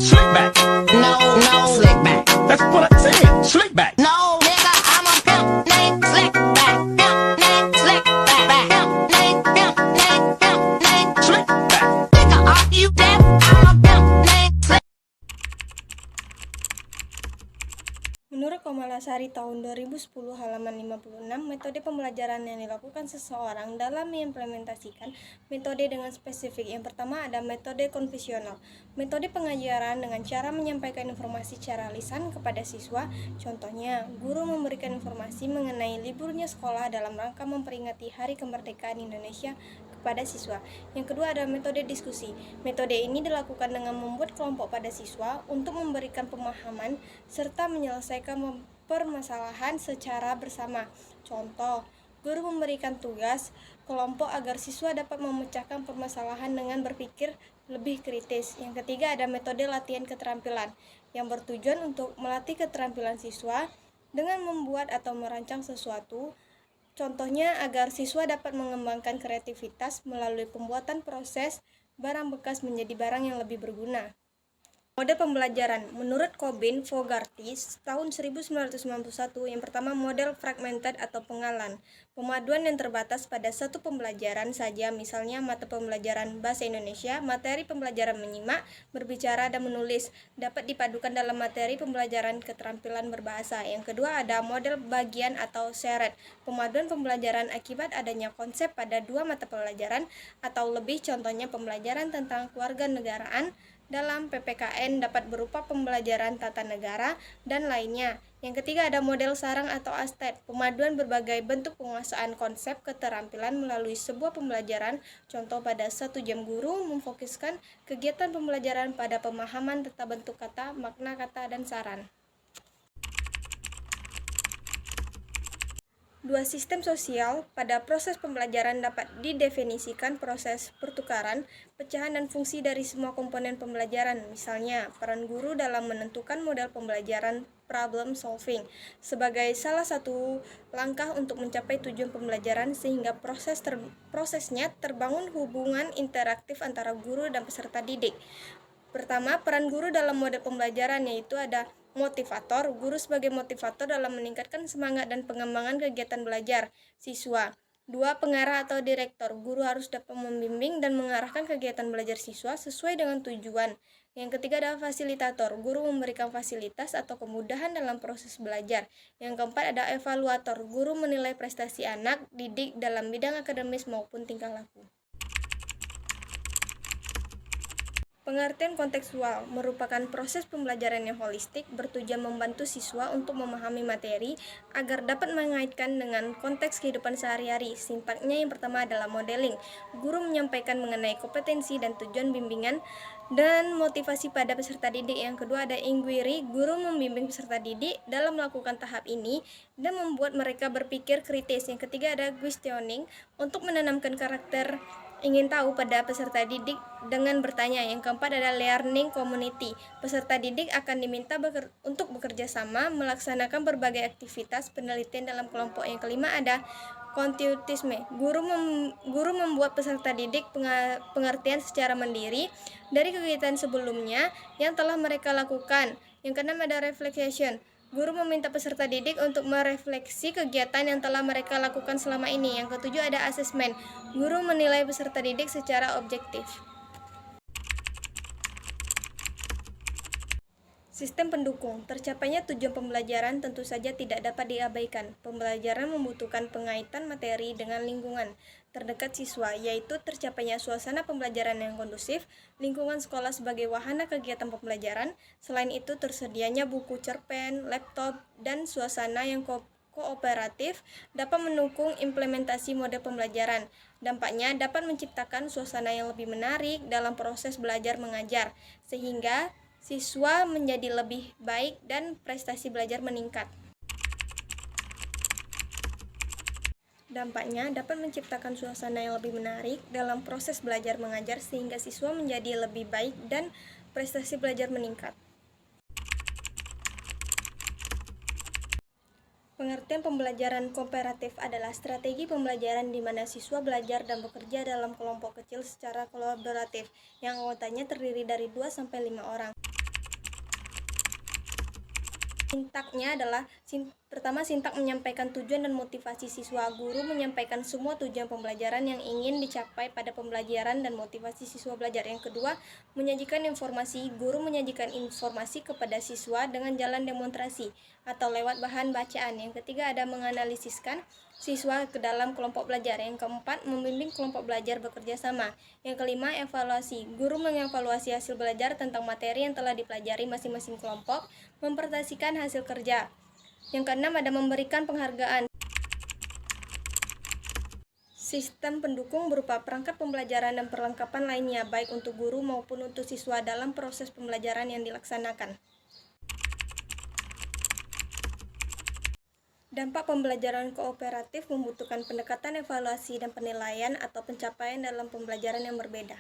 Slick back. No, no, slick back. That's what I said. Slick back. No, nigga, I'm a pimp named Slick back. Pimp named Slick back. Pimp named, pimp named, pimp named Slick back. Nigga, are you deaf? I'm a pimp named Slick. Menurut Komalasari tahun 2010 halaman 56, metode pembelajaran yang dilakukan seseorang dalam mengimplementasikan metode dengan spesifik. Yang pertama ada metode konvensional. Metode pengajaran dengan cara menyampaikan informasi secara lisan kepada siswa. Contohnya, guru memberikan informasi mengenai liburnya sekolah dalam rangka memperingati Hari Kemerdekaan Indonesia kepada siswa. Yang kedua ada metode diskusi. Metode ini dilakukan dengan membuat kelompok pada siswa untuk memberikan pemahaman serta menyelesaikan permasalahan secara bersama. Contoh, guru memberikan tugas kelompok agar siswa dapat memecahkan permasalahan dengan berpikir lebih kritis. Yang ketiga ada metode latihan keterampilan yang bertujuan untuk melatih keterampilan siswa dengan membuat atau merancang sesuatu. Contohnya agar siswa dapat mengembangkan kreativitas melalui pembuatan proses barang bekas menjadi barang yang lebih berguna. Mode pembelajaran menurut Cobain Fogarty tahun 1991, yang pertama model fragmented atau penggalan, pemaduan yang terbatas pada satu pembelajaran saja, misalnya mata pembelajaran bahasa Indonesia. Materi pembelajaran menyimak, berbicara, dan menulis dapat dipadukan dalam materi pembelajaran keterampilan berbahasa. Yang kedua ada model bagian atau shared, pemaduan pembelajaran akibat adanya konsep pada dua mata pelajaran atau lebih, contohnya pembelajaran tentang kewarganegaraan dalam PPKN dapat berupa pembelajaran tata negara dan lainnya. Yang ketiga ada model sarang atau astet, pemaduan berbagai bentuk penguasaan konsep keterampilan melalui sebuah pembelajaran. Contoh pada 1 jam guru memfokuskan kegiatan pembelajaran pada pemahaman tata bentuk kata, makna kata, dan saran. Dua sistem sosial pada proses pembelajaran dapat didefinisikan proses pertukaran, pecahan, dan fungsi dari semua komponen pembelajaran. Misalnya, peran guru dalam menentukan model pembelajaran problem solving sebagai salah satu langkah untuk mencapai tujuan pembelajaran, sehingga prosesnya terbangun hubungan interaktif antara guru dan peserta didik. Pertama, peran guru dalam model pembelajaran yaitu ada motivator. Guru sebagai motivator dalam meningkatkan semangat dan pengembangan kegiatan belajar siswa. 2. Pengarah atau direktur. Guru harus dapat membimbing dan mengarahkan kegiatan belajar siswa sesuai dengan tujuan. Yang ketiga ada fasilitator. Guru memberikan fasilitas atau kemudahan dalam proses belajar. Yang keempat ada evaluator. Guru menilai prestasi anak didik dalam bidang akademis maupun tingkah laku. Pengertian kontekstual merupakan proses pembelajaran yang holistik bertujuan membantu siswa untuk memahami materi agar dapat mengaitkan dengan konteks kehidupan sehari-hari. Sifatnya yang pertama adalah modeling. Guru menyampaikan mengenai kompetensi dan tujuan bimbingan dan motivasi pada peserta didik. Yang kedua ada inquiry. Guru membimbing peserta didik dalam melakukan tahap ini dan membuat mereka berpikir kritis. Yang ketiga ada questioning untuk menanamkan karakter ingin tahu pada peserta didik dengan bertanya. Yang keempat ada learning community. Peserta didik akan diminta untuk bekerja sama melaksanakan berbagai aktivitas penelitian dalam kelompok. Yang kelima ada kontinuitisme. Guru membuat peserta didik pengertian secara mandiri dari kegiatan sebelumnya yang telah mereka lakukan. Yang keenam ada reflection. Guru meminta peserta didik untuk merefleksi kegiatan yang telah mereka lakukan selama ini. Yang ketujuh ada asesmen. Guru menilai peserta didik secara objektif. Sistem pendukung. Tercapainya tujuan pembelajaran tentu saja tidak dapat diabaikan. Pembelajaran membutuhkan pengaitan materi dengan lingkungan terdekat siswa, yaitu tercapainya suasana pembelajaran yang kondusif, lingkungan sekolah sebagai wahana kegiatan pembelajaran. Selain itu, tersedianya buku cerpen, laptop, dan suasana yang kooperatif dapat mendukung implementasi mode pembelajaran. Dampaknya dapat menciptakan suasana yang lebih menarik dalam proses belajar mengajar, sehingga siswa menjadi lebih baik dan prestasi belajar meningkat. Dampaknya dapat menciptakan suasana yang lebih menarik dalam proses belajar mengajar sehingga siswa menjadi lebih baik dan prestasi belajar meningkat. Pengertian pembelajaran kooperatif adalah strategi pembelajaran di mana siswa belajar dan bekerja dalam kelompok kecil secara kolaboratif yang anggotanya terdiri dari 2-5 orang. Sintaknya adalah pertama, sintak menyampaikan tujuan dan motivasi siswa. Guru menyampaikan semua tujuan pembelajaran yang ingin dicapai pada pembelajaran dan motivasi siswa belajar. Yang kedua, menyajikan informasi. Guru menyajikan informasi kepada siswa dengan jalan demonstrasi atau lewat bahan bacaan. Yang ketiga, ada menganalisiskan siswa ke dalam kelompok belajar. Yang keempat, membimbing kelompok belajar bekerja sama. Yang kelima, evaluasi. Guru mengevaluasi hasil belajar tentang materi yang telah dipelajari masing-masing kelompok, mempresentasikan hasil kerja. Yang keenam, ada memberikan penghargaan. Sistem pendukung berupa perangkat pembelajaran dan perlengkapan lainnya, baik untuk guru maupun untuk siswa dalam proses pembelajaran yang dilaksanakan. Dampak pembelajaran kooperatif membutuhkan pendekatan evaluasi dan penilaian atau pencapaian dalam pembelajaran yang berbeda.